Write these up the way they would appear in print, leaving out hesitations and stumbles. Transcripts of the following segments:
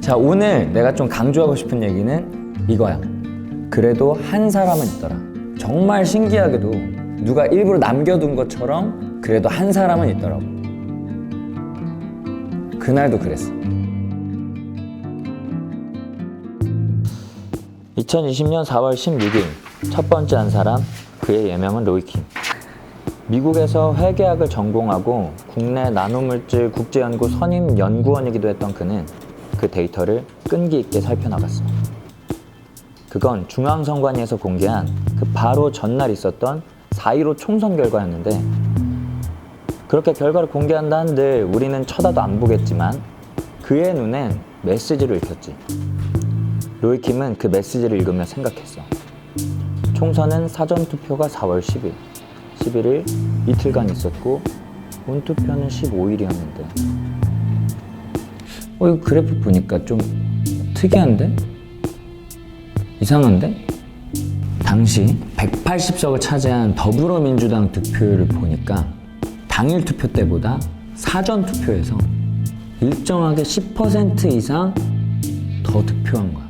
자, 오늘 내가 좀 강조하고 싶은 얘기는 이거야. 그래도 한 사람은 있더라. 정말 신기하게도 누가 일부러 남겨둔 것처럼 그래도 한 사람은 있더라고. 그날도 그랬어. 2020년 4월 16일 첫 번째 한 사람, 그의 예명은 로이킴. 미국에서 회계학을 전공하고 국내 나노물질 국제연구 선임 연구원이기도 했던 그는 그 데이터를 끈기 있게 살펴나갔어. 그건 중앙선관위에서 공개한 그 바로 전날 있었던 4.15 총선 결과였는데, 그렇게 결과를 공개한다 한들 우리는 쳐다도 안 보겠지만 그의 눈엔 메시지를 읽혔지. 로이킴은 그 메시지를 읽으며 생각했어. 총선은 사전투표가 4월 10일, 11일 이틀간 있었고 본투표는 15일이었는데 이 그래프 보니까 좀 특이한데? 이상한데? 당시 180석을 차지한 더불어민주당 득표율을 보니까 당일 투표 때보다 사전 투표에서 일정하게 10% 이상 더 득표한 거야.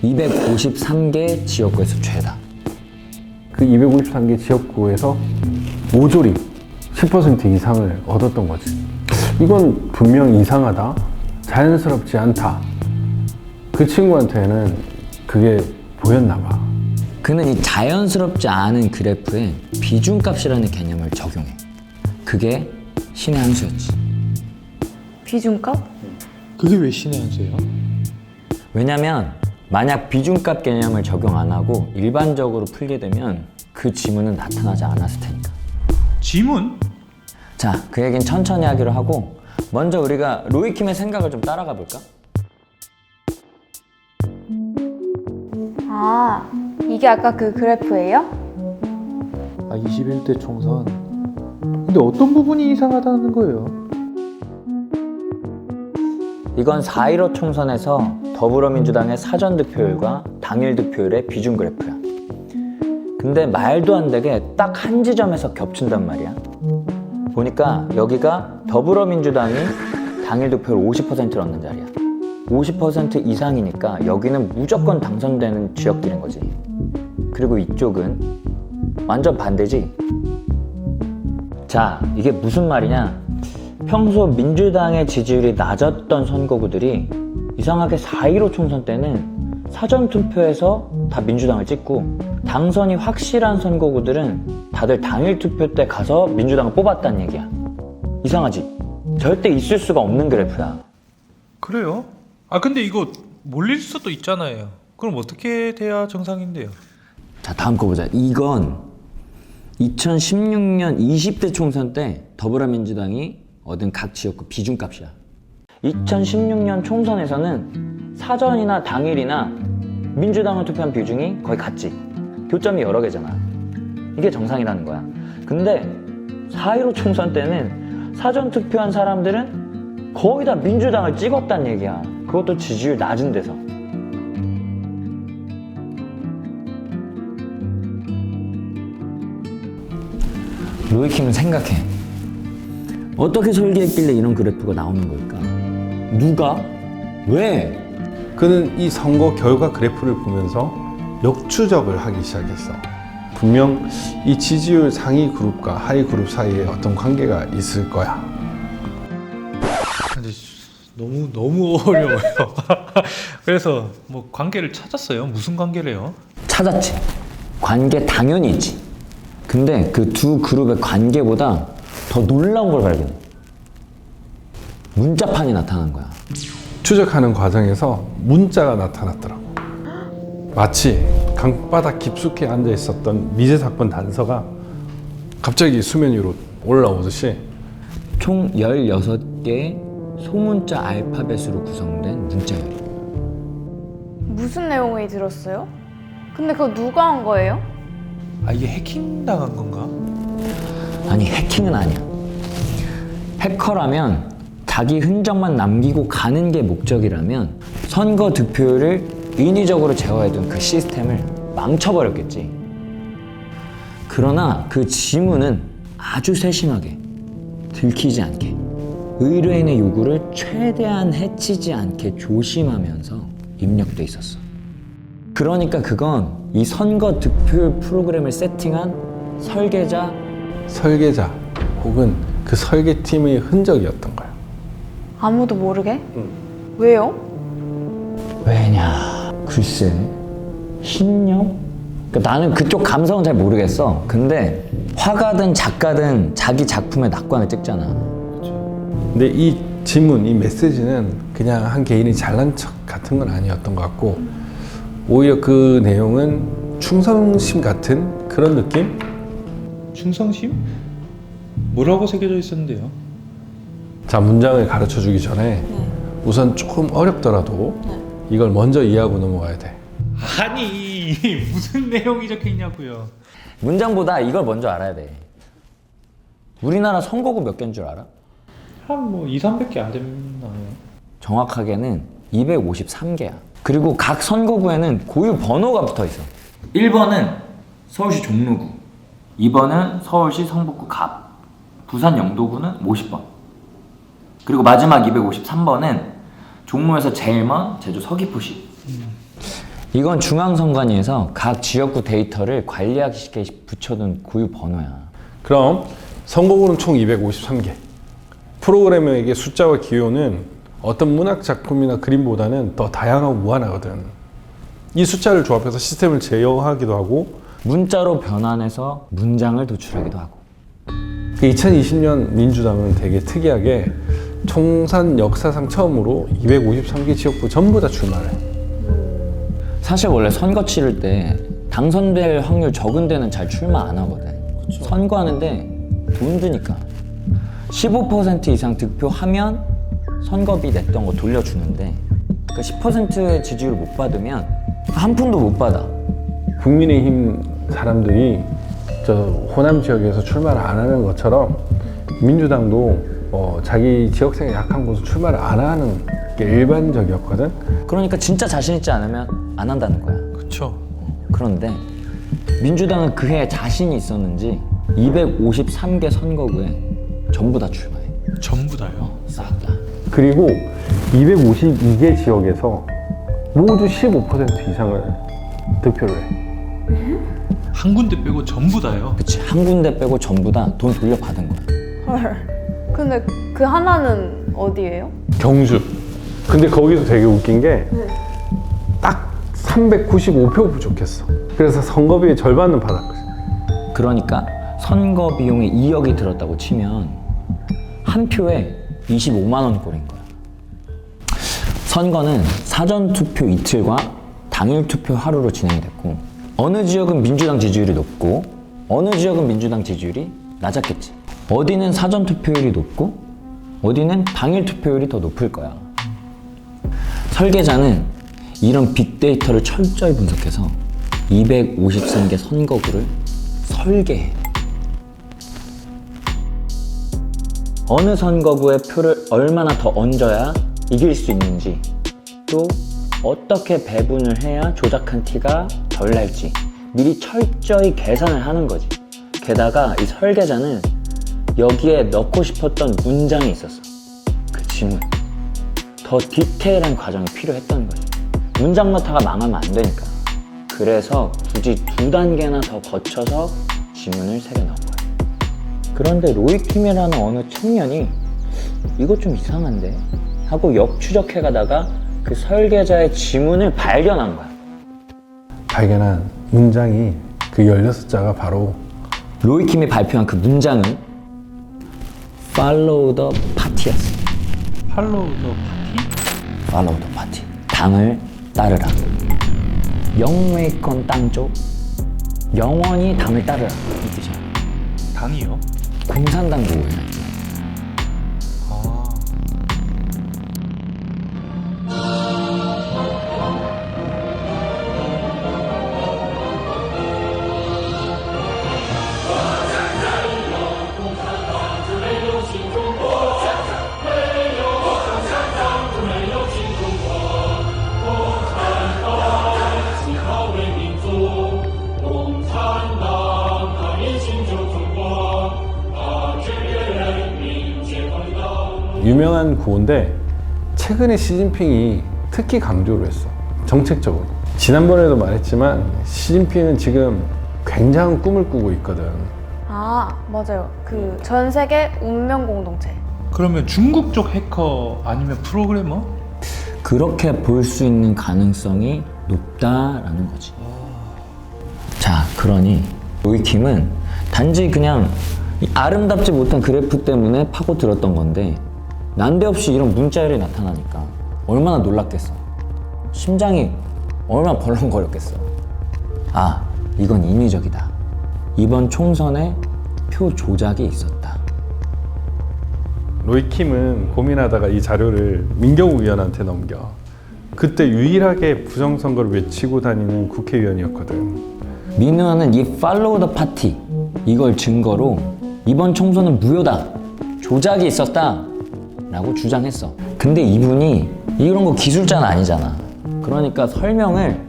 253개 지역구에서 최다. 그 253개 지역구에서 모조리 10% 이상을 얻었던 거지. 이건 분명 이상하다, 자연스럽지 않다. 그 친구한테는 그게 보였나 봐. 그는 이 자연스럽지 않은 그래프에 비중값이라는 개념을 적용해. 그게 신의 한 수였지. 비중값? 그게 왜 신의 한 수예요? 왜냐면 만약 비중값 개념을 적용 안 하고 일반적으로 풀게 되면 그 지문은 나타나지 않았을 테니까. 지문? 자, 그 얘기는 천천히 하기로 하고 먼저 우리가 로이킴의 생각을 좀 따라가 볼까? 아, 이게 아까 그 그래프예요? 21대 총선. 근데 어떤 부분이 이상하다는 거예요? 이건 4.15 총선에서 더불어민주당의 사전 득표율과 당일 득표율의 비중 그래프야. 근데 말도 안 되게 딱 한 지점에서 겹친단 말이야. 보니까 여기가 더불어민주당이 당일 득표율 50%를 얻는 자리야. 50% 이상이니까 여기는 무조건 당선되는 지역들인 거지. 그리고 이쪽은 완전 반대지. 자, 이게 무슨 말이냐? 평소 민주당의 지지율이 낮았던 선거구들이 이상하게 4.15 총선 때는 사전투표에서 다 민주당을 찍고, 당선이 확실한 선거구들은 다들 당일 투표 때 가서 민주당을 뽑았다는 얘기야. 이상하지? 절대 있을 수가 없는 그래프야. 그래요? 아 근데 이거 몰릴 수도 있잖아요. 그럼 어떻게 돼야 정상인데요? 자, 다음 거 보자. 이건 2016년 20대 총선 때 더불어민주당이 얻은 각 지역구 비중값이야. 2016년 총선에서는 사전이나 당일이나 민주당을 투표한 비중이 거의 같지. 교점이 여러 개잖아. 이게 정상이라는 거야. 근데 4.15 총선 때는 사전 투표한 사람들은 거의 다 민주당을 찍었다는 얘기야. 그것도 지지율 낮은 데서. 로이킴은 생각해. 어떻게 설계했길래 이런 그래프가 나오는 걸까? 누가? 왜? 그는 이 선거 결과 그래프를 보면서 역추적을 하기 시작했어. 분명 이 지지율 상위 그룹과 하위 그룹 사이에 어떤 관계가 있을 거야. 근데 너무 어려워요. 그래서 뭐 관계를 찾았어요. 무슨 관계래요? 찾았지. 관계 당연히 있지. 근데 그 두 그룹의 관계보다 더 놀라운 걸 발견해. 문자판이 나타난 거야. 추적하는 과정에서 문자가 나타났더라고. 마치 강바닥 깊숙이 앉아 있었던 미제 사건 단서가 갑자기 수면 위로 올라오듯이 총 16개의 소문자 알파벳으로 구성된 문자열이. 무슨 내용이 들었어요? 근데 그거 누가 한 거예요? 아 이게 해킹 당한 건가? 아니, 해킹은 아니야. 해커라면 자기 흔적만 남기고 가는 게 목적이라면 선거 득표율을 인위적으로 제어해둔 그 시스템을 망쳐버렸겠지. 그러나 그 지문은 아주 세심하게 들키지 않게 의뢰인의 요구를 최대한 해치지 않게 조심하면서 입력돼 있었어. 그러니까 그건 이 선거 득표율 프로그램을 세팅한 설계자 혹은 그 설계팀의 흔적이었던 거야. 아무도 모르게? 왜요? 왜냐? 글쎄, 신념? 그러니까 나는 그쪽 감성은 잘 모르겠어. 근데 화가든 작가든 자기 작품에 낙관을 찍잖아. 근데 이 지문, 이 메시지는 그냥 한 개인이 잘난 척 같은 건 아니었던 것 같고 오히려 그 내용은 충성심 같은 그런 느낌? 충성심? 뭐라고 새겨져 있었는데요? 자, 문장을 가르쳐 주기 전에 우선 조금 어렵더라도 이걸 먼저 이해하고 넘어가야 돼. 아니 무슨 내용이 적혀 있냐고요. 문장보다 이걸 먼저 알아야 돼. 우리나라 선거구 몇 개인 줄 알아? 한 뭐 2, 300개 안 되나요? 정확하게는 253개야. 그리고 각 선거구에는 고유 번호가 붙어 있어. 1번은 서울시 종로구, 2번은 서울시 성북구 갑, 부산 영도구는 50번. 그리고 마지막 253번은 종로에서 제일 먼 제주 서귀포시. 이건 중앙선관위에서 각 지역구 데이터를 관리하기 쉽게 붙여둔 고유 번호야. 그럼 선거구는 총 253개. 프로그래머에게 숫자와 기호는 어떤 문학 작품이나 그림보다는 더 다양하고 무한하거든. 이 숫자를 조합해서 시스템을 제어하기도 하고 문자로 변환해서 문장을 도출하기도 하고. 2020년 민주당은 되게 특이하게 총선 역사상 처음으로 253개 지역구 전부 다 출마를 해. 사실 원래 선거 치를 때 당선될 확률 적은 데는 잘 출마 안 하거든. 선거하는데 돈 드니까 15% 이상 득표하면 선거비 냈던 거 돌려주는데 그 10%의 지지율을 못 받으면 한 푼도 못 받아. 국민의힘 사람들이 저 호남 지역에서 출마를 안 하는 것처럼 민주당도 자기 지역색이 약한 곳은 출마를 안 하는 게 일반적이었거든. 그러니까 진짜 자신 있지 않으면 안 한다는 거야. 그쵸. 그런데 민주당은 그해 자신이 있었는지 253개 선거구에 전부 다 출마해. 전부 다요? 싹 다. 그리고 252개 지역에서 모두 15% 이상을 득표를 해. 한 군데 빼고 전부 다요? 그치. 한 군데 빼고 전부 다 돈 돌려받은 거야. 헐. 근데 그 하나는 어디예요? 경주. 근데 거기도 되게 웃긴 게 딱 395표 부족했어. 그래서 선거비의 절반은 받았거든. 그러니까 선거 비용에 2억이 들었다고 치면 한 표에 25만 원 꼴인 거야. 선거는 사전 투표 이틀과 당일 투표 하루로 진행이 됐고 어느 지역은 민주당 지지율이 높고 어느 지역은 민주당 지지율이 낮았겠지. 어디는 사전 투표율이 높고 어디는 당일 투표율이 더 높을 거야. 설계자는 이런 빅데이터를 철저히 분석해서 253개 선거구를 설계해. 어느 선거구에 표를 얼마나 더 얹어야 이길 수 있는지, 또 어떻게 배분을 해야 조작한 티가 덜 날지 미리 철저히 계산을 하는 거지. 게다가 이 설계자는 여기에 넣고 싶었던 문장이 있었어. 그 지문. 더 디테일한 과정이 필요했던 거지. 문장 넣다가 망하면 안 되니까. 그래서 굳이 2단계나 더 거쳐서 지문을 새겨 넣은 거야. 그런데 로이킴이라는 어느 청년이 이거 좀 이상한데? 하고 역추적해 가다가 그 설계자의 지문을 발견한 거야. 발견한 문장이 그 16자가 바로 로이킴이 발표한 그 문장은 Follow the Party였어. 팔로우 더 파티? Follow the Party. 당을 따르라. 영메이컨 땅쪽. 영원히 당을 따르라. 이 뜻이야. 당이요? 공산당 보호야. 아. 유명한 구호인데 최근에 시진핑이 특히 강조를 했어. 정책적으로. 지난번에도 말했지만 시진핑은 지금 굉장한 꿈을 꾸고 있거든. 아, 맞아요. 그 전 세계 운명 공동체. 그러면 중국 쪽 해커 아니면 프로그래머? 그렇게 볼 수 있는 가능성이 높다라는 거지. 자, 그러니 로이킴은 단지 그냥 이 아름답지 못한 그래프 때문에 파고들었던 건데 난데없이 이런 문자열이 나타나니까 얼마나 놀랐겠어. 심장이 얼마나 벌렁거렸겠어. 아, 이건 인위적이다. 이번 총선에 표 조작이 있었다. 로이킴은 고민하다가 이 자료를 민경욱 의원한테 넘겨. 그때 유일하게 부정선거를 외치고 다니는 국회의원이었거든. 민 의원은 이 팔로우 더 파티 이걸 증거로 이번 총선은 무효다, 조작이 있었다 라고 주장했어. 근데 이분이 이런 거 기술자는 아니잖아. 그러니까 설명을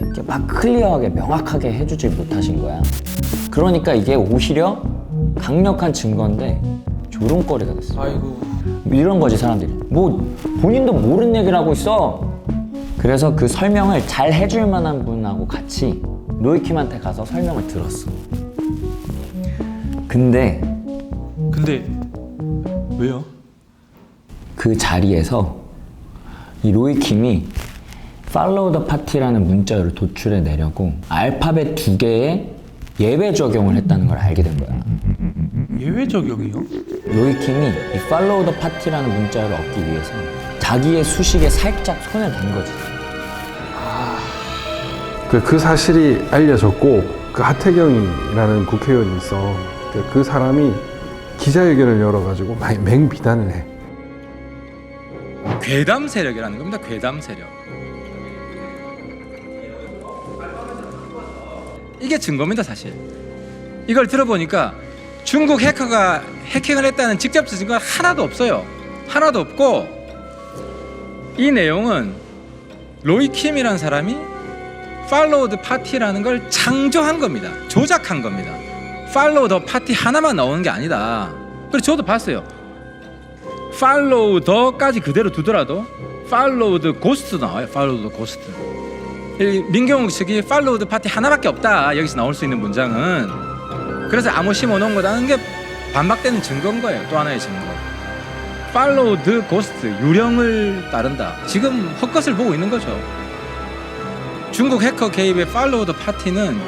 이렇게 막 클리어하게 명확하게 해주질 못하신 거야. 그러니까 이게 오히려 강력한 증거인데 조롱거리가 됐어. 아이고. 이런 거지 사람들이. 뭐 본인도 모르는 얘기를 하고 있어. 그래서 그 설명을 잘 해줄 만한 분하고 같이 로이킴한테 가서 설명을 들었어. 근데 왜요? 그 자리에서 이 로이킴이 팔로우 더 파티라는 문자를 도출해 내려고 알파벳 2개의 예외 적용을 했다는 걸 알게 된 거야. 예외 적용이요? 로이킴이 이 팔로우 더 파티라는 문자를 얻기 위해서 자기의 수식에 살짝 손을 댄 거지. 그 사실이 알려졌고 그 하태경이라는 국회의원이 있어. 그 사람이 기자회견을 열어가지고 맹비난을 해. 괴담 세력이라는 겁니다. 괴담 세력. 이게 증거입니다, 사실. 이걸 들어보니까 중국 해커가 해킹을 했다는 직접적 증거가 하나도 없어요. 하나도 없고 이 내용은 로이킴이라는 사람이 팔로우 더 파티라는 걸 창조한 겁니다. 조작한 겁니다. 팔로우 더 파티 하나만 나오는 게 아니다. 그래서 저도 봤어요. 팔로우 더까지 그대로 두더라도 팔로우 더 고스트 나와요. 팔로우 더 고스트. 민경욱 측이 팔로우 더 파티 하나밖에 없다. 여기서 나올 수 있는 문장은. 그래서 아무 심어놓은 거라는 게 반박되는 증거인 거예요. 또 하나의 증거. 팔로우 더 고스트, 유령을 따른다. 지금 헛것을 보고 있는 거죠. 중국 해커 개입의 팔로우 더 파티는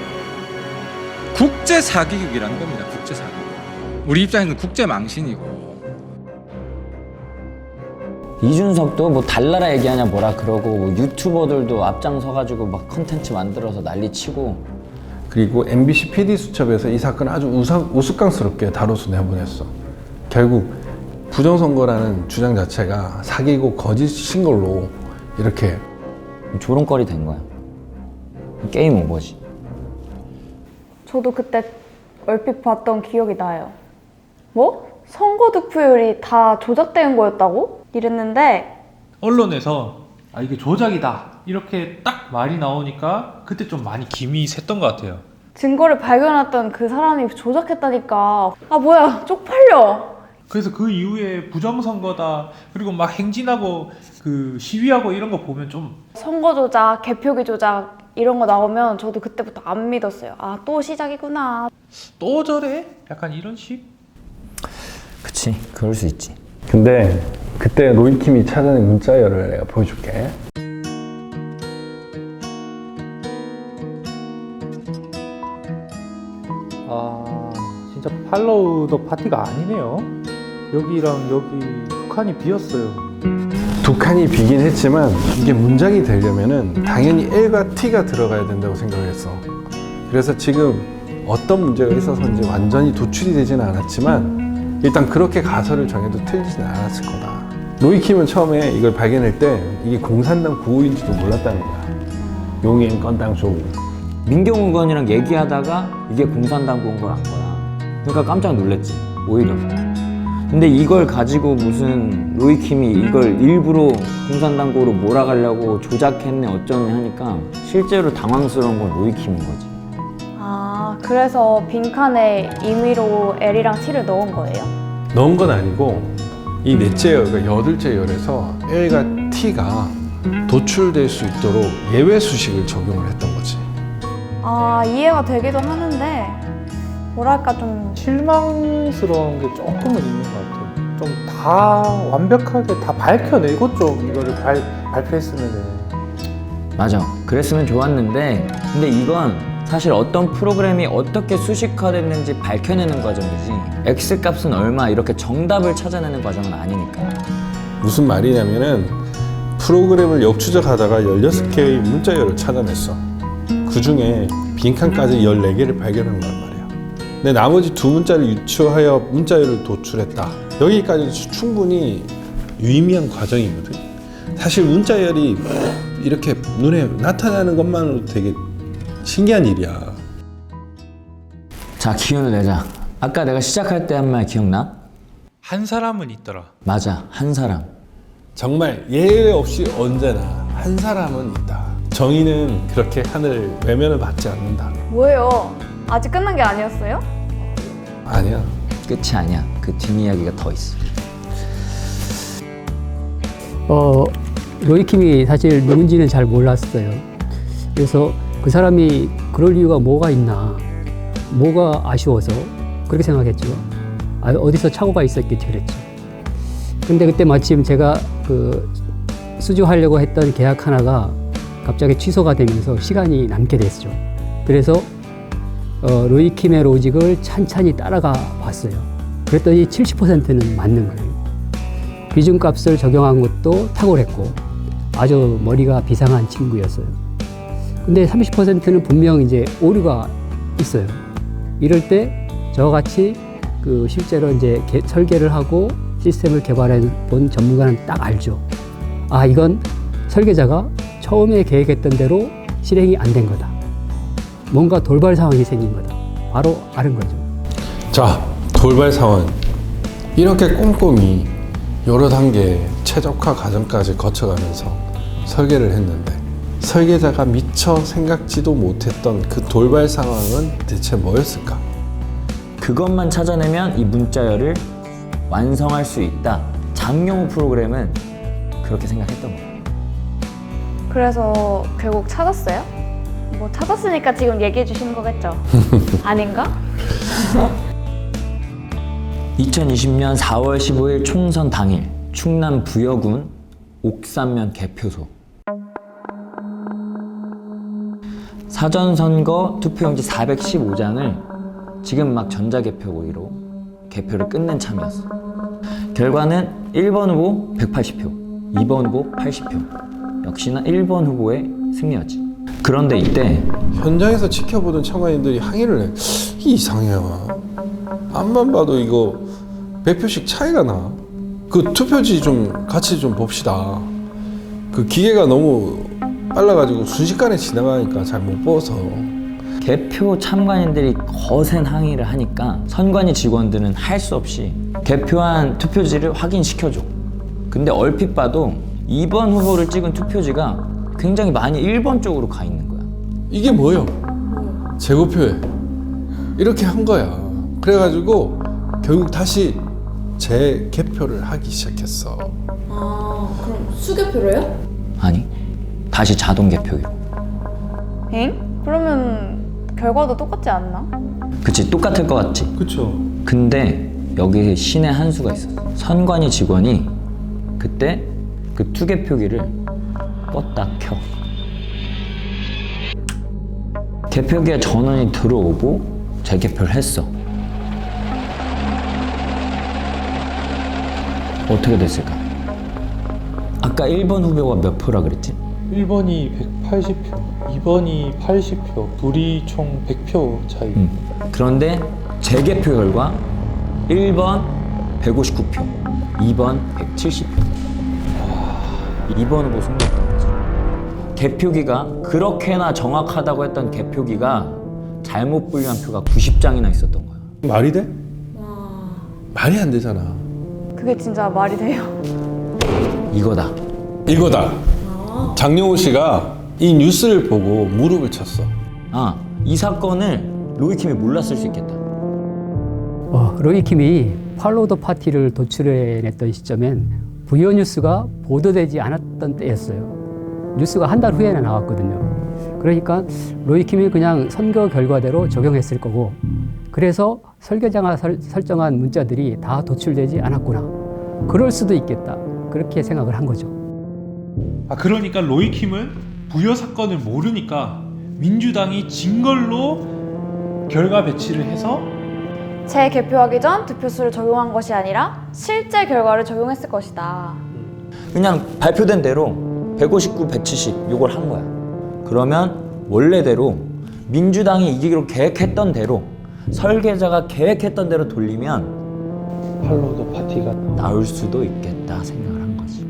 국제 사기극이라는 겁니다. 국제 사기극. 우리 입장에서는 국제 망신이고. 이준석도 뭐 달나라 얘기하냐 뭐라 그러고 뭐 유튜버들도 앞장서가지고 막 컨텐츠 만들어서 난리치고. 그리고 MBC PD 수첩에서 이 사건을 아주 우스꽝스럽게 다뤄서 내보냈어. 결국 부정선거라는 주장 자체가 사기고 거짓인 걸로 이렇게 조롱거리 된 거야. 게임 오버지. 저도 그때 얼핏 봤던 기억이 나요. 뭐? 선거 득표율이 다 조작된 거였다고? 이랬는데 언론에서 아 이게 조작이다 이렇게 딱 말이 나오니까 그때 좀 많이 김이 샜던 것 같아요. 증거를 발견했던 그 사람이 조작했다니까. 아 뭐야, 쪽팔려. 그래서 그 이후에 부정선거다 그리고 막 행진하고 그 시위하고 이런 거 보면 좀 선거 조작, 개표기 조작 이런 거 나오면 저도 그때부터 안 믿었어요. 아, 또 시작이구나. 또 저래? 약간 이런 식? 그치, 그럴 수 있지. 근데 그때 로이킴이 찾아낸 문자열을 내가 보여줄게. 아 진짜 팔로우 더 파티가 아니네요. 여기랑 여기 두 칸이 비었어요. 두 칸이 비긴 했지만 이게 문장이 되려면은 당연히 L과 T가 들어가야 된다고 생각했어. 그래서 지금 어떤 문제가 있어서인지 완전히 도출이 되지는 않았지만 일단 그렇게 가설을 정해도 틀리지는 않았을 거다. 로이킴은 처음에 이걸 발견할 때 이게 공산당 구호인지도 몰랐다는 거야. 용인 건당 조우. 민경욱 의원이랑 얘기하다가 이게 공산당 구인 걸 안 거야. 그러니까 깜짝 놀랐지, 오히려. 근데 이걸 가지고 무슨 로이킴이 이걸 일부러 공산당고로 몰아가려고 조작했네 어쩌네 하니까 실제로 당황스러운 건 로이킴인 거지. 아, 그래서 빈칸에 임의로 L이랑 T를 넣은 거예요? 넣은 건 아니고 이 넷째 열, 그러니까 여덟째 열에서 L과 T가 도출될 수 있도록 예외 수식을 적용을 했던 거지. 아, 이해가 되기도 하는데 뭐랄까 좀 실망스러운 게 조금은 있는 것 같아요. 좀 다 완벽하게 다 밝혀내고 좀 이거를 발표했으면은. 맞아. 그랬으면 좋았는데 근데 이건 사실 어떤 프로그램이 어떻게 수식화됐는지 밝혀내는 과정이지 X값은 얼마 이렇게 정답을 찾아내는 과정은 아니니까. 무슨 말이냐면은 프로그램을 역추적하다가 16개의 문자열을 찾아냈어. 그 중에 빈칸까지 14개를 발견한 거란 말이야. 근데 나머지 두 문자를 유추하여 문자열을 도출했다. 여기까지도 충분히 유의미한 과정이거든. 사실 문자열이 이렇게 눈에 나타나는 것만으로도 되게 신기한 일이야. 자, 기운을 내자. 아까 내가 시작할 때 한 말 기억나? 한 사람은 있더라. 맞아. 한 사람. 정말 예외 없이 언제나 한 사람은 있다. 정의는 그렇게 하늘 외면을 받지 않는다. 뭐예요? 아직 끝난 게 아니었어요? 아니야. 끝이 아니야. 그 뒷이야기가 더 있어. 로이킴이 사실 누군지는 잘 몰랐어요. 그래서 그 사람이 그럴 이유가 뭐가 있나, 뭐가 아쉬워서 그렇게 생각했죠. 어디서 착오가 있었겠지 그랬죠. 근데 그때 마침 제가 그 수주하려고 했던 계약 하나가 갑자기 취소가 되면서 시간이 남게 됐죠. 그래서 로이킴의 로직을 찬찬히 따라가 봤어요. 그랬더니 70%는 맞는 거예요. 비중값을 적용한 것도 탁월했고 아주 머리가 비상한 친구였어요. 근데 30%는 분명 이제 오류가 있어요. 이럴 때 저와 같이 그 실제로 이제 설계를 하고 시스템을 개발해 본 전문가는 딱 알죠. 아, 이건 설계자가 처음에 계획했던 대로 실행이 안 된 거다. 뭔가 돌발 상황이 생긴 거다. 바로 아는 거죠. 자, 돌발 상황. 이렇게 꼼꼼히 여러 단계 최적화 과정까지 거쳐가면서 설계를 했는데 설계자가 미처 생각지도 못했던 그 돌발 상황은 대체 뭐였을까? 그것만 찾아내면 이 문자열을 완성할 수 있다. 장용호 프로그램은 그렇게 생각했던 거예요. 그래서 결국 찾았어요? 뭐 찾았으니까 지금 얘기해 주시는 거겠죠? 아닌가? 2020년 4월 15일 총선 당일 충남 부여군 옥산면 개표소. 사전선거 투표용지 415장을 지금 막 전자개표기로 개표를 끝낸 참이었어. 결과는 1번 후보 180표, 2번 후보 80표. 역시나 1번 후보의 승리였지. 그런데 이때 현장에서 지켜보던 참관인들이 항의를 해. 이상해요. 앞만 봐도 이거 100표씩 차이가 나. 그 투표지 좀 같이 좀 봅시다. 그 기계가 너무 빨라가지고 순식간에 지나가니까 잘 못 보서. 개표 참관인들이 거센 항의를 하니까 선관위 직원들은 할 수 없이 개표한 투표지를 확인시켜줘. 근데 얼핏 봐도 2번 후보를 찍은 투표지가 굉장히 많이 1번 쪽으로 가 있는 거야. 이게 뭐예요? 재고표에 이렇게 한 거야. 그래가지고 결국 다시 재개표를 하기 시작했어. 아, 그럼 수개표로요? 아니, 다시 자동 개표기로. 엥? 그러면 결과도 똑같지 않나? 그치, 똑같을 것 같지? 그쵸. 근데 여기 신의 한 수가 있었어. 선관위 직원이 그때 그 투개표기를 껐다 켜. 개표기에 전원이 들어오고 재개표를 했어. 어떻게 됐을까? 아까 1번 후보가 몇 표라 그랬지? 1번이 180표, 2번이 80표, 둘이 총 100표 차이. 그런데 재개표 결과 1번 159표, 2번 170표. 2번 후보 승리했던 거지. 개표기가 그렇게나 정확하다고 했던 개표기가 잘못 분류한 표가 90장이나 있었던 거야. 말이 돼? 말이 안 되잖아. 그게 진짜 말이 돼요? 이거다. 이거다. 장용호 씨가 이 뉴스를 보고 무릎을 쳤어. 아, 이 사건을 로이킴이 몰랐을 수 있겠다. 로이킴이 팔로우 더 파티를 도출해냈던 시점엔 부여 뉴스가 보도되지 않았던 때였어요. 뉴스가 한 달 후에나 나왔거든요. 그러니까 로이킴이 그냥 선거 결과대로 적용했을 거고, 그래서 설계자가 설정한 문자들이 다 도출되지 않았구나. 그럴 수도 있겠다. 그렇게 생각을 한 거죠. 아 그러니까 로이킴은 부여 사건을 모르니까 민주당이 진 걸로 결과 배치를 해서 재개표하기 전 득표수를 적용한 것이 아니라 실제 결과를 적용했을 것이다. 그냥 발표된 대로 159, 170 이걸 한 거야. 그러면 원래대로 민주당이 이기기로 계획했던 대로 설계자가 계획했던 대로 돌리면 팔로우더 파티가 나올 수도 있겠다 생각을 한 거지.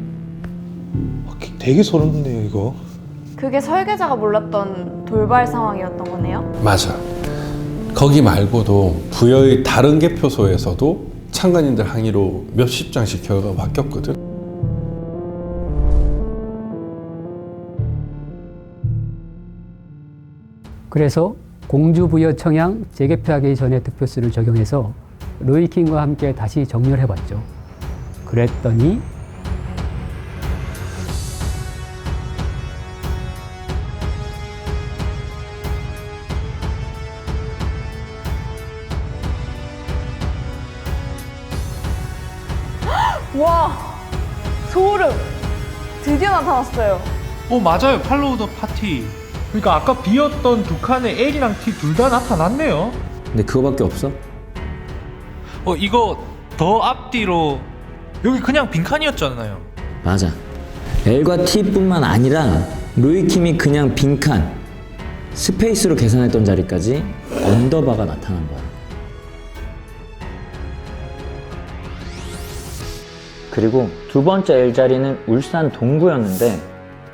되게 소름 돋네요, 이거. 그게 설계자가 몰랐던 돌발 상황이었던 거네요. 맞아. 거기 말고도 부여의 다른 개표소에서도 참관인들 항의로 몇십 장씩 결과가 바뀌었거든. 그래서 공주부여 청양 재개표하기 전에 득표수를 적용해서 로이킴과 함께 다시 정리를 해봤죠. 그랬더니 와, 소름! 드디어 나타났어요. 맞아요. 팔로우 더 파티. 그러니까 아까 비었던 두 칸의 L이랑 T 둘 다 나타났네요. 근데 그거밖에 없어? 이거 더 앞뒤로 여기 그냥 빈칸이었잖아요. 맞아. L과 T뿐만 아니라 로이킴이 그냥 빈칸 스페이스로 계산했던 자리까지 언더바가 나타난 거야. 그리고 두 번째 L 자리는 울산 동구였는데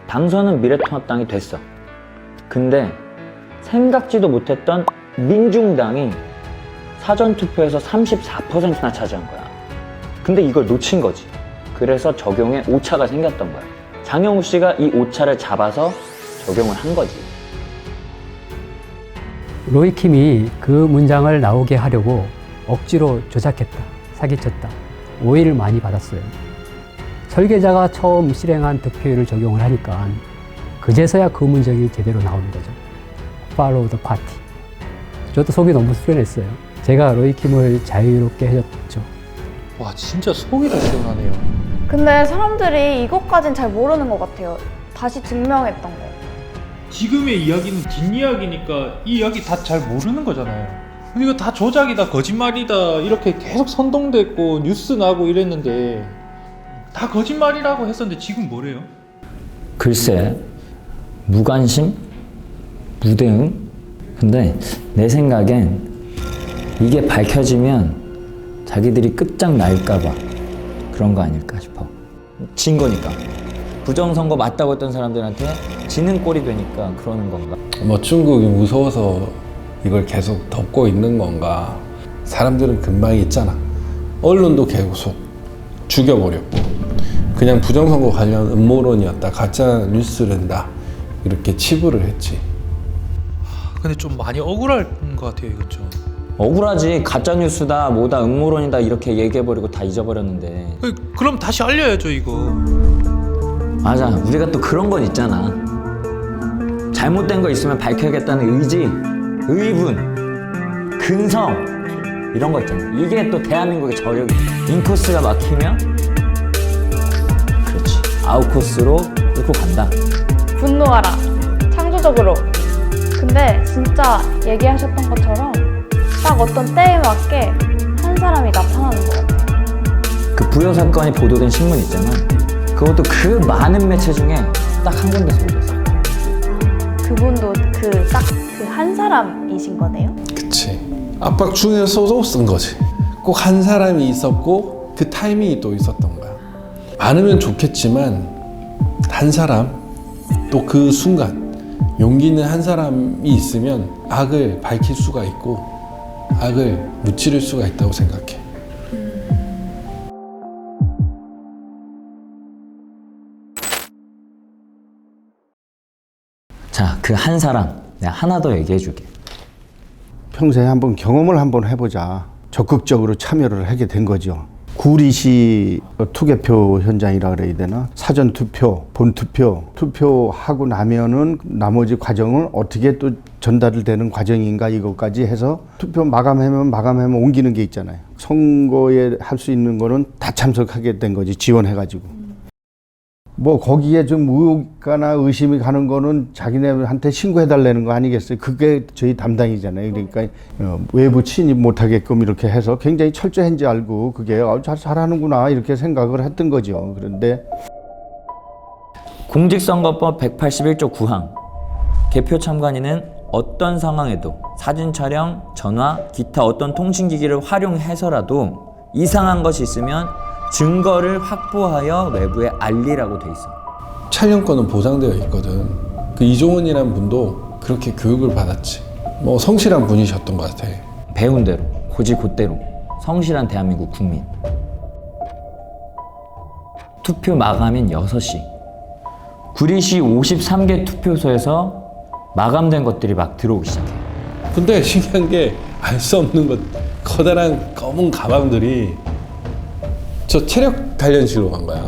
당선은 미래통합당이 됐어. 근데 생각지도 못했던 민중당이 사전투표에서 34%나 차지한 거야. 근데 이걸 놓친 거지. 그래서 적용에 오차가 생겼던 거야. 장영우 씨가 이 오차를 잡아서 적용을 한 거지. 로이킴이 그 문장을 나오게 하려고 억지로 조작했다, 사기쳤다, 오해를 많이 받았어요. 설계자가 처음 실행한 득표율을 적용을 하니까 그제서야 그 문장이 제대로 나오는 거죠. Follow the party. 저도 속이 너무 후련했어요. 제가 로이킴을 자유롭게 해줬죠. 와, 진짜 속이 다 시원하네요. 근데 사람들이 이것까진 잘 모르는 것 같아요. 다시 증명했던 거. 지금의 이야기는 뒷이야기니까 이 이야기 다 잘 모르는 거잖아요. 근데 이거 다 조작이다, 거짓말이다 이렇게 계속 선동됐고 뉴스 나고 이랬는데 다 거짓말이라고 했었는데 지금 뭐래요? 글쎄, 무관심? 무대응? 근데 내 생각엔 이게 밝혀지면 자기들이 끝장날까봐 그런 거 아닐까 싶어. 진 거니까. 부정선거 맞다고 했던 사람들한테 지는 꼴이 되니까 그러는 건가? 뭐 중국이 무서워서 이걸 계속 덮고 있는 건가? 사람들은 금방 있잖아. 언론도 계속 죽여버렸고 그냥 부정선거 관련 음모론이었다, 가짜 뉴스랜다 이렇게 치부를 했지. 근데 좀 많이 억울할 것 같아요, 이것 좀. 억울하지. 가짜뉴스다, 뭐다, 음모론이다 이렇게 얘기해버리고 다 잊어버렸는데. 그럼 다시 알려야죠, 이거. 맞아. 우리가 또 그런 건 있잖아. 잘못된 거 있으면 밝혀야겠다는 의지, 의분, 근성 이런 거 있잖아. 이게 또 대한민국의 저력이. 인코스가 막히면 그렇지. 아웃코스로 끌고 간다. 분노하라. 창조적으로. 근데 진짜 얘기하셨던 것처럼 딱 어떤 때에 맞게 한 사람이 나타나는 것 같아요. 그 부여 사건이 보도된 신문 있잖아. 그것도 그 많은 매체 중에 딱 한 군데서 보도했어. 그분도 딱 그 한 사람이신 거네요? 그치. 압박 중에서도 쓴 거지. 꼭 한 사람이 있었고 그 타이밍이 또 있었던 거야. 많으면 좋겠지만 한 사람, 또 그 순간 용기 있는 한 사람이 있으면 악을 밝힐 수가 있고 악을 무찌를 수가 있다고 생각해. 자, 그 한 사람 내가 하나 더 얘기해 줄게. 평소에 한번 경험을 한번 해보자. 적극적으로 참여를 하게 된 거죠. 구리시 투개표 현장이라 그래야 되나? 사전 투표, 본 투표, 투표하고 나면은 나머지 과정을 어떻게 또 전달을 되는 과정인가 이것까지 해서 투표 마감하면 옮기는 게 있잖아요. 선거에 할 수 있는 거는 다 참석하게 된 거지, 지원해가지고. 뭐 거기에 좀 의혹이나 의심이 가는 거는 자기네한테 신고해달라는 거 아니겠어요? 그게 저희 담당이잖아요. 그러니까 외부 침입 못하게끔 이렇게 해서 굉장히 철저한지 알고 그게 잘하는구나 이렇게 생각을 했던 거죠. 그런데 공직선거법 181조 9항 개표 참관인은 어떤 상황에도 사진 촬영, 전화, 기타 어떤 통신기기를 활용해서라도 이상한 것이 있으면 증거를 확보하여 외부에 알리라고 돼 있어. 촬영권은 보장되어 있거든. 그 이종원이라는 분도 그렇게 교육을 받았지. 뭐 성실한 분이셨던 것 같아. 배운 대로, 곧대로 성실한 대한민국 국민. 투표 마감인 6시. 구리시 53개 투표소에서 마감된 것들이 막 들어오기 시작해. 근데 신기한 게 알 수 없는 것, 커다란 검은 가방들이 저 체력 단련실로 간 거야.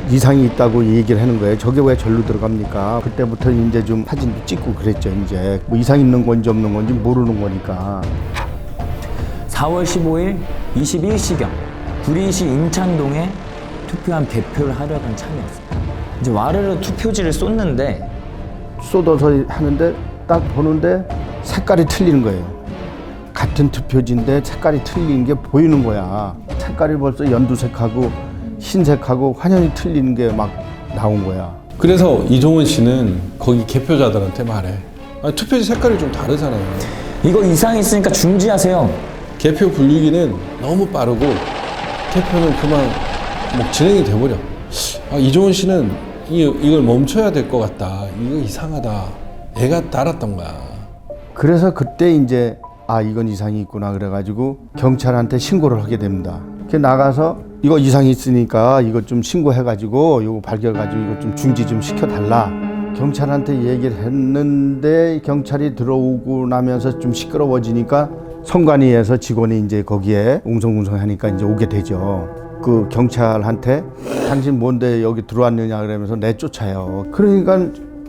이상이 있다고 얘기를 하는 거예요. 저게 왜 절로 들어갑니까? 그때부터 이제 좀 사진도 찍고 그랬죠. 이제 뭐 이상 있는 건지 없는 건지 모르는 거니까. 4월 15일 21시경 구리시 인창동에 투표함 개표를 하려던 참이었어. 이제 와르르 투표지를 쏟는데 쏟아서 하는데 딱 보는데 색깔이 틀리는 거예요. 같은 투표지인데 색깔이 틀린 게 보이는 거야. 색깔이 벌써 연두색하고 흰색하고 환연히 틀리는 게 막 나온 거야. 그래서 이종원 씨는 거기 개표자들한테 말해. 아니, 투표지 색깔이 좀 다르잖아요. 이거 이상이 있으니까 중지하세요. 개표 분류기는 너무 빠르고 개표는 그만 뭐 진행이 돼버려. 이종원 씨는 이걸 멈춰야 될 것 같다. 이거 이상하다. 애가 따랐던 거야. 그래서 그때 이제 이건 이상이 있구나 그래가지고 경찰한테 신고를 하게 됩니다. 나가서 이거 이상이 있으니까 이거 좀 신고해가지고 이거 발견해가지고 이거 좀 중지 좀 시켜달라. 경찰한테 얘기를 했는데 경찰이 들어오고 나면서 좀 시끄러워지니까 선관위에서 직원이 이제 거기에 웅성웅성하니까 이제 오게 되죠. 그 경찰한테 당신 뭔데 여기 들어왔느냐 그러면서 내쫓아요. 그러니까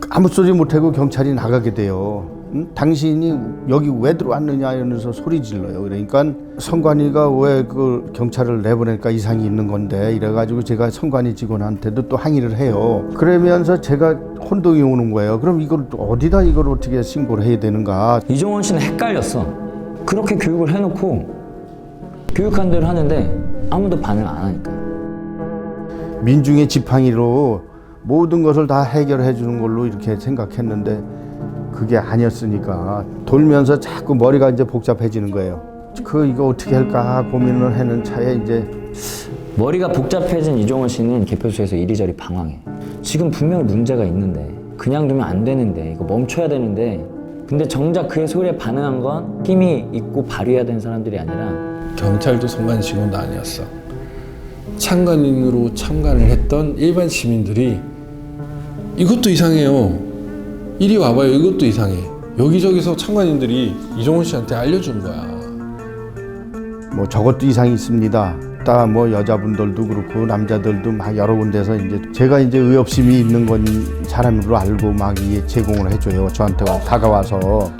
아무 소리 못하고 경찰이 나가게 돼요. 당신이 여기 왜 들어왔느냐 이러면서 소리 질러요. 그러니까 선관위가 왜 그 경찰을 내보내니까 이상이 있는 건데 이래가지고 제가 선관위 직원한테도 또 항의를 해요. 그러면서 제가 혼동이 오는 거예요. 그럼 이걸 어디다 이걸 어떻게 신고를 해야 되는가? 이종원 씨는 헷갈렸어. 그렇게 교육을 해놓고 교육한 대로 하는데 아무도 반응을 안 하니까. 민중의 지팡이로 모든 것을 다 해결해 주는 걸로 이렇게 생각했는데 그게 아니었으니까 돌면서 자꾸 머리가 이제 복잡해지는 거예요. 이거 어떻게 할까 고민을 하는 차에 이제 머리가 복잡해진 이종원 씨는 개표소에서 이리저리 방황해. 지금 분명히 문제가 있는데 그냥 두면 안 되는데 이거 멈춰야 되는데 근데 정작 그의 소리에 반응한 건 힘이 있고 발휘해야 되는 사람들이 아니라 경찰도 선관 직원도 아니었어. 참관인으로 참관을 했던 일반 시민들이 이것도 이상해요. 이리 와봐요. 이것도 이상해. 여기저기서 참관인들이 이종원 씨한테 알려주는 거야. 뭐 저것도 이상이 있습니다. 딱 뭐 여자분들도 그렇고 남자들도 막 여러 군데서 이제 제가 이제 의협심이 있는 건 사람으로 알고 막 제공을 해줘요. 저한테 다가와서.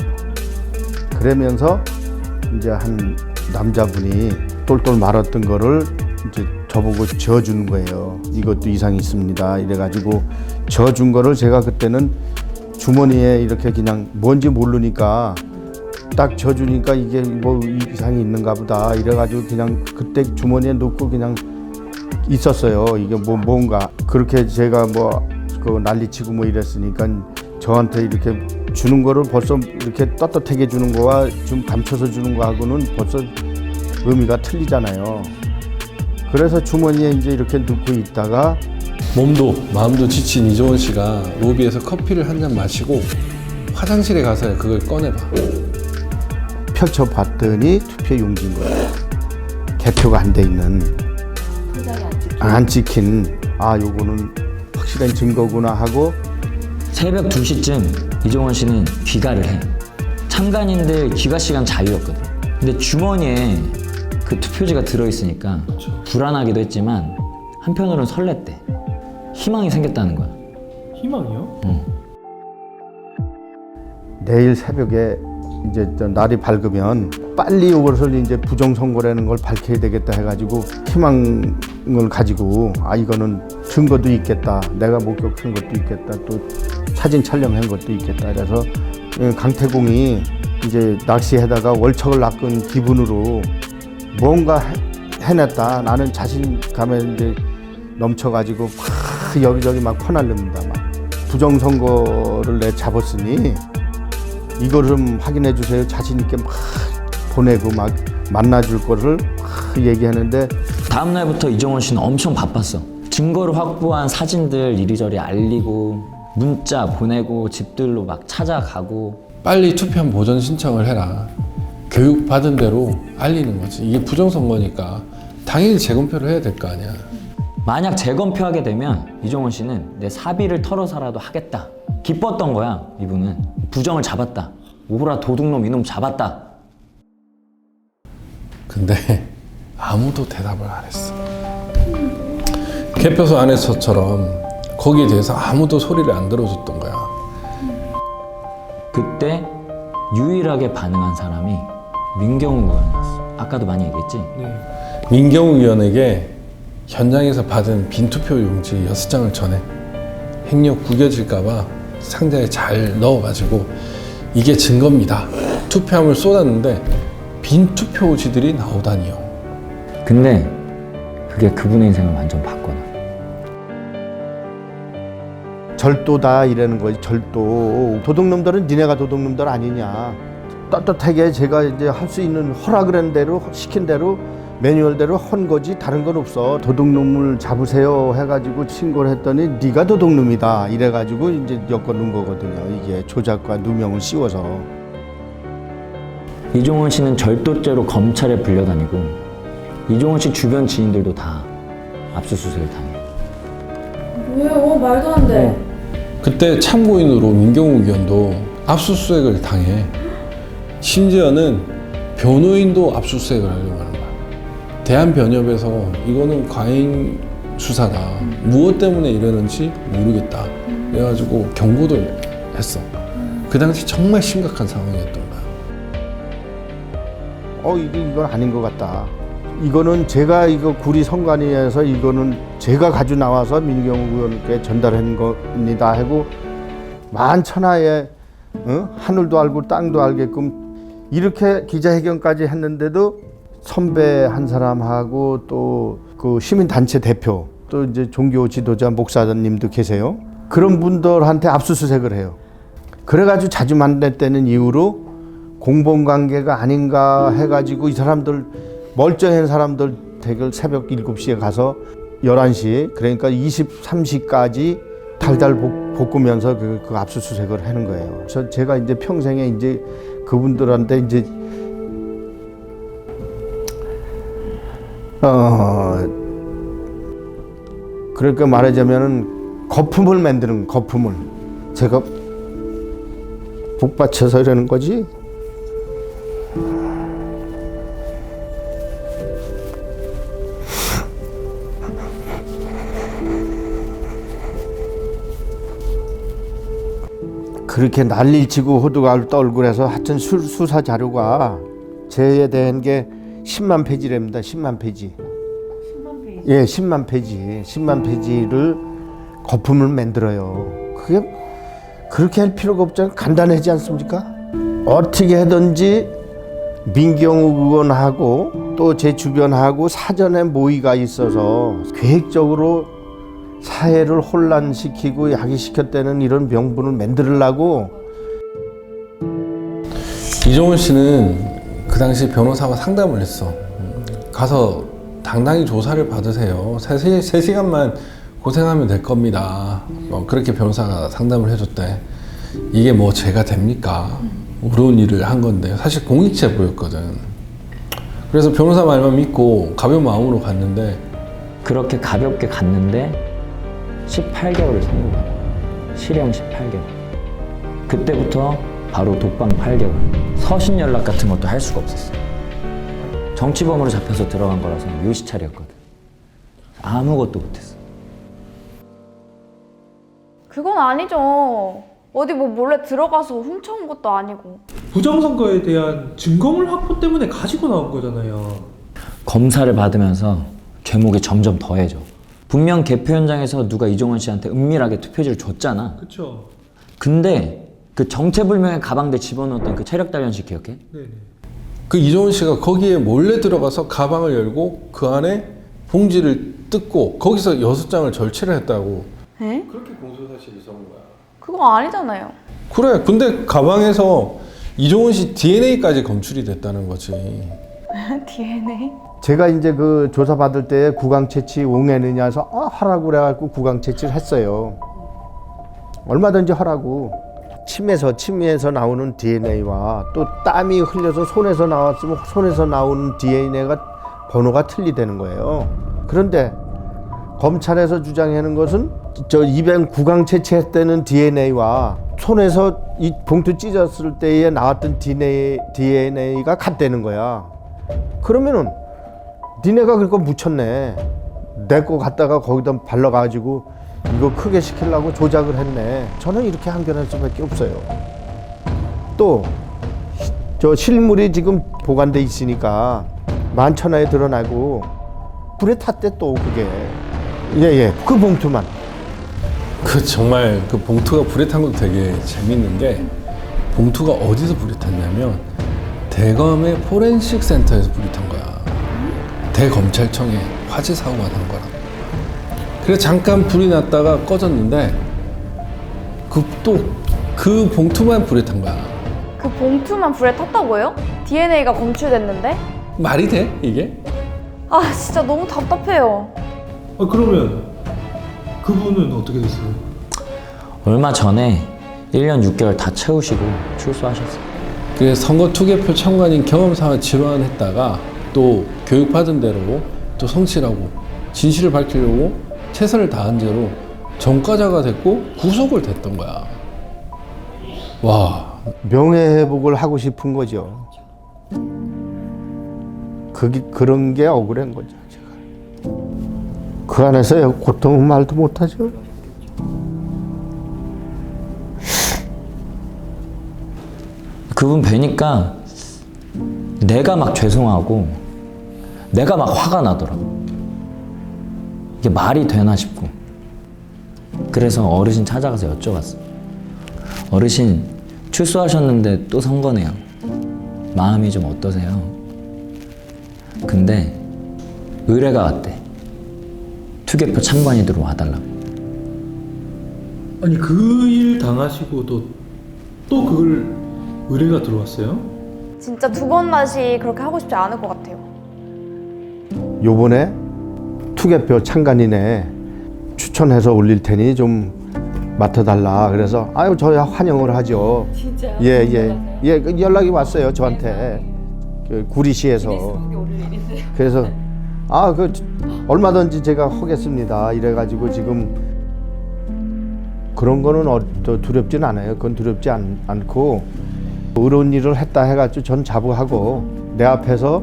그러면서 이제 한 남자분이 똘똘 말았던 거를 이제 저보고 져주는 거예요. 이것도 이상이 있습니다. 이래가지고 져준 거를 제가 그때는 주머니에 이렇게 그냥 뭔지 모르니까 딱 져주니까 이게 뭐 이상이 있는가 보다 이래가지고 그냥 그때 주머니에 넣고 그냥 있었어요. 이게 뭔가 그렇게 제가 뭐 그 난리치고 뭐 이랬으니까 저한테 이렇게 주는 거를 벌써 이렇게 떳떳하게 주는 거와 좀 감춰서 주는 거하고는 벌써 의미가 틀리잖아요. 그래서 주머니에 이제 이렇게 넣고 있다가 몸도 마음도 지친 이종원 씨가 로비에서 커피를 한 잔 마시고 화장실에 가서 그걸 꺼내봐. 펼쳐봤더니 투표 용지인 거예요. 개표가 안 돼 있는. 안 찍힌. 요거는 확실한 증거구나 하고 새벽 2시쯤 이종원 씨는 귀가를 해. 참관인들 귀가 시간 자유였거든. 근데 주머니에 그 투표지가 들어있으니까 불안하기도 했지만 한편으로는 설렜대. 희망이 생겼다는 거야. 희망이요? 내일 새벽에 이제 날이 밝으면 빨리 이것을 이제 부정선거라는 걸 밝혀야 되겠다 해가지고 희망을 가지고 이거는 증거도 있겠다. 내가 목격한 것도 있겠다. 또 사진 촬영한 것도 있겠다. 그래서 강태공이 이제 낚시에다가 월척을 낚은 기분으로 뭔가 해냈다. 나는 자신감에 이제 넘쳐가지고 막 여기저기 막 퍼날릅니다. 막 부정선거를 내 잡았으니 이걸 좀 확인해 주세요. 자신 있게 막 보내고 막 만나줄 거를 막 얘기하는데 다음 날부터 이종원 씨는 엄청 바빴어. 증거를 확보한 사진들 이리저리 알리고 문자 보내고 집들로 막 찾아가고. 빨리 투표한 보전 신청을 해라. 교육 받은 대로 알리는 거지. 이게 부정선거니까 당연히 재검표를 해야 될 거 아니야. 만약 재검표하게 되면 이종원 씨는 내 사비를 털어서라도 하겠다. 기뻤던 거야. 이분은 부정을 잡았다. 오호라 도둑놈 이놈 잡았다. 근데 아무도 대답을 안 했어. 개표소 안에서처럼 거기에 대해서 아무도 소리를 안 들어줬던 거야. 그때 유일하게 반응한 사람이 민경욱 의원이었어. 아까도 많이 얘기했지? 민경욱 의원에게 현장에서 받은 빈 투표 용지 6장을 전해. 행력 구겨질까봐 상자에 잘 넣어가지고 이게 증거입니다. 투표함을 쏟았는데 빈 투표지들이 나오다니요. 근데 그게 그분의 인생을 완전 바꿔놔. 절도다 이라는 거지. 절도. 도둑놈들은 니네가 도둑놈들 아니냐. 떳떳하게 제가 이제 할 수 있는 허락을 한 대로 시킨 대로 매뉴얼대로 한 거지 다른 건 없어. 도둑놈을 잡으세요 해가지고 신고를 했더니 네가 도둑놈이다 이래가지고 이제 엮어놓은 거거든요. 이게 조작과 누명을 씌워서. 이종원 씨는 절도죄로 검찰에 불려다니고 이종원 씨 주변 지인들도 다 압수수색을 당해. 뭐예요? 말도 안 돼. 그때 참고인으로 민경욱 의원도 압수수색을 당해. 심지어는 변호인도 압수수색을 하려고 하는 거야. 대한변협에서 이거는 과잉 수사다. 무엇 때문에 이러는지 모르겠다. 그래가지고 경고도 했어. 그 당시 정말 심각한 상황이었던 거야. 이건 아닌 것 같다. 이거는 제가 이거 구리 선관위에서 이거는 제가 가지고 나와서 민경욱 의원께 전달한 겁니다 하고 만천하에 하늘도 알고 땅도 알게끔 이렇게 기자회견까지 했는데도 선배 한 사람하고 또 그 시민단체 대표 또 이제 종교 지도자 목사님도 계세요. 그런 분들한테 압수수색을 해요. 그래가지고 자주 만났다는 이유로 공범관계가 아닌가 해가지고 이 사람들 멀쩡한 사람들 대결 새벽 7시에 가서 11시 그러니까 23시까지 달달 볶으면서 그 압수수색을 하는 거예요. 제가 이제 평생에 이제 그분들한테 이제 그러니까 말하자면은 거품을 만드는 거품을 제가 복받쳐서 이러는 거지. 그렇게 난리를 치고 호두가 떨고 그래서 하여튼 수사 자료가 제에 대한 게 10만 페이지랍니다. 10만 페이지. 10만 페이지? 예, 10만 페이지. 10만 페이지를 거품을 만들어요. 그게 그렇게 할 필요가 없잖아요. 간단하지 않습니까? 어떻게 하든지 민경욱 의원하고 또 제 주변하고 사전에 모의가 있어서 계획적으로 사회를 혼란시키고 야기시켰다는 이런 명분을 만들려고. 이종원 씨는 그 당시 변호사와 상담을 했어. 가서 당당히 조사를 받으세요. 3시간만 고생하면 될 겁니다. 그렇게 변호사가 상담을 해줬대. 이게 뭐 죄가 됩니까? 어려운 일을 한 건데 사실 공익죄 보였거든. 그래서 변호사 말만 믿고 가벼운 마음으로 갔는데 그렇게 가볍게 갔는데 18개월을 선고받아. 실형 18개월. 그때부터 바로 독방 8개월. 서신 연락 같은 것도 할 수가 없었어. 정치범으로 잡혀서 들어간 거라서 유시찰이었거든. 아무것도 못했어. 그건 아니죠. 어디 뭐 몰래 들어가서 훔쳐온 것도 아니고. 부정선거에 대한 증거물 확보 때문에 가지고 나온 거잖아요. 검사를 받으면서 죄목이 점점 더해져. 분명 개표 현장에서 누가 이종원 씨한테 은밀하게 투표지를 줬잖아. 그렇죠. 근데 그 정체불명의 가방대 집어넣었던 그 체력 단련식 기억해? 네네. 그 이종원 씨가 거기에 몰래 들어가서 가방을 열고 그 안에 봉지를 뜯고 거기서 6장을 절취를 했다고. 에? 그렇게 공소사실이 적은 거야. 그거 아니잖아요. 그래. 근데 가방에서 이종원 씨 DNA까지 검출이 됐다는 거지. DNA? 제가 이제 그 조사 받을 때 구강 채취 옹해느냐 해서 하라고 그래갖고 구강 채취를 했어요. 얼마든지 하라고. 침에서 나오는 DNA와 또 땀이 흘려서 손에서 나왔으면 손에서 나오는 DNA가 번호가 틀리다는 거예요. 그런데 검찰에서 주장하는 것은 저 입엔 구강 채취했다는 DNA와 손에서 이 봉투 찢었을 때에 나왔던 DNA가 같다는 거야. 그러면은 니네가 그거 묻혔네. 내 거 갖다가 거기다 발라가지고 이거 크게 시키려고 조작을 했네. 저는 이렇게 항변할 수밖에 없어요. 또 저 실물이 지금 보관돼 있으니까 만천하에 드러나고 불에 탔대 또 그게. 예예. 그 봉투만. 그 정말 그 봉투가 불에 탄 것도 되게 재밌는 게 봉투가 어디서 불이 탔냐면 대검의 포렌식 센터에서 불이 탄 거야. 대검찰청에 화재 사고가 난 거라. 그래서 잠깐 불이 났다가 꺼졌는데 그 봉투만 불에 탄 거야. 그 봉투만 불에 탔다고요? DNA가 검출됐는데? 말이 돼 이게? 아 진짜 너무 답답해요. 그러면 그분은 어떻게 됐어요? 얼마 전에 1년 6개월 다 채우시고 출소하셨어요. 그 선거 투개표 참관인 경험상을 질환했다가 또 교육받은 대로 또 성실하고 진실을 밝히려고 최선을 다한 죄로 전과자가 됐고 구속을 됐던 거야. 와. 명예회복을 하고 싶은 거죠. 그런 게 억울한 거죠. 제가. 그 안에서 고통은 말도 못하죠. 그분 뵈니까 내가 막 죄송하고 내가 막 화가 나더라고. 이게 말이 되나 싶고. 그래서 어르신 찾아가서 여쭤봤어. 어르신 출소하셨는데 또 선거네요. 마음이 좀 어떠세요? 근데 의뢰가 왔대. 투개표 참관인으로 와달라고. 아니 그 일 당하시고도 또 그걸 의뢰가 들어왔어요? 진짜 두 번 다시 그렇게 하고 싶지 않을 것 같아요. 요번에 투개표 참관인에 추천해서 올릴 테니 좀 맡아달라. 그래서 아유 저야 환영을 하죠. 진짜요? 예, 그 연락이 왔어요 저한테. 그 구리시에서. 그래서 그 얼마든지 제가 하겠습니다. 이래가지고 지금 그런 거는 두렵진 않아요. 그건 두렵지 않고 어려운 일을 했다 해가지고 전 자부하고 내 앞에서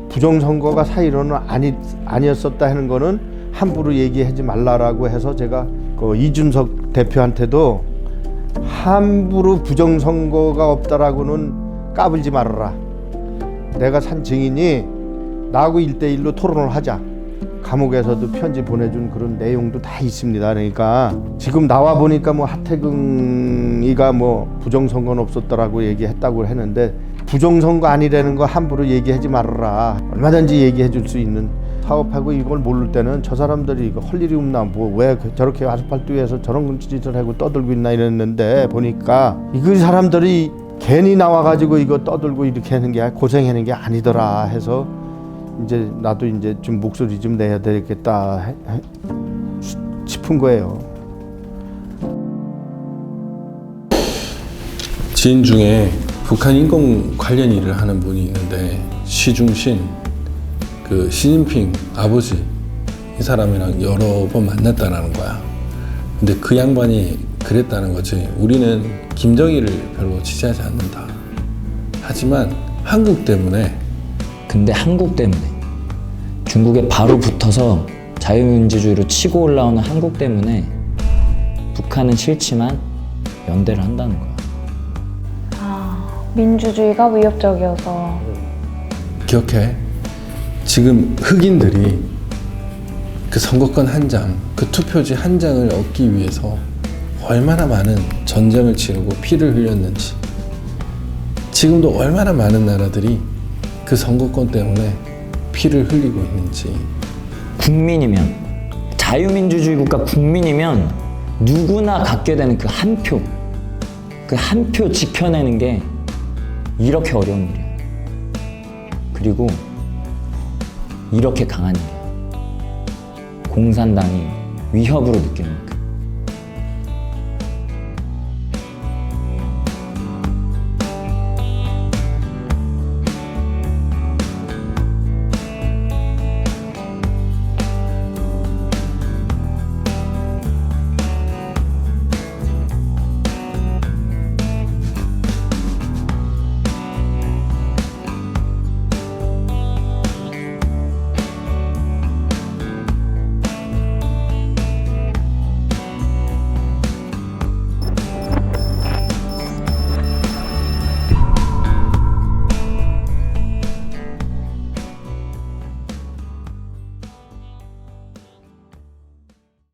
부정선거가 사실은 아니었었다 하는 거는 함부로 얘기하지 말라라고 해서 제가 그 이준석 대표한테도 함부로 부정선거가 없다라고는 까불지 말아라. 내가 산 증인이 나하고 1대1로 토론을 하자. 감옥에서도 편지 보내준 그런 내용도 다 있습니다. 그러니까 지금 나와 보니까 뭐 하태경이가 뭐 부정선거는 없었더라고 얘기했다고 했는데 부정선거 아니라는 거 함부로 얘기하지 말아라. 얼마든지 얘기해 줄 수 있는 사업하고 이걸 모를 때는 저 사람들이 이거 할 일이 없나 뭐 왜 저렇게 아스팔트 위에서 저런 짓을 하고 떠들고 있나 이랬는데 보니까 이 사람들이 괜히 나와가지고 이거 떠들고 이렇게 하는 게 고생하는 게 아니더라 해서 이제 나도 이제 좀 목소리 좀 내야 되겠다 싶은 거예요. 지인 중에 북한 인권 관련 일을 하는 분이 있는데 시중신 그 시진핑 아버지 이 사람이랑 여러 번 만났다라는 거야. 근데 그 양반이 그랬다는 거지. 우리는 김정일을 별로 지지하지 않는다. 하지만 한국 때문에. 근데 한국 때문에, 중국에 바로 붙어서 자유민주주의로 치고 올라오는 한국 때문에 북한은 싫지만 연대를 한다는 거야. 민주주의가 위협적이어서. 기억해. 지금 흑인들이 그 선거권 한 장, 그 투표지 한 장을 얻기 위해서 얼마나 많은 전쟁을 치르고 피를 흘렸는지, 지금도 얼마나 많은 나라들이 그 선거권 때문에 피를 흘리고 있는지. 국민이면, 자유민주주의 국가 국민이면 누구나 갖게 되는 그 한 표, 그 한 표 지켜내는 게 이렇게 어려운 일이야. 그리고 이렇게 강한 일이야. 공산당이 위협으로 느끼는 거야.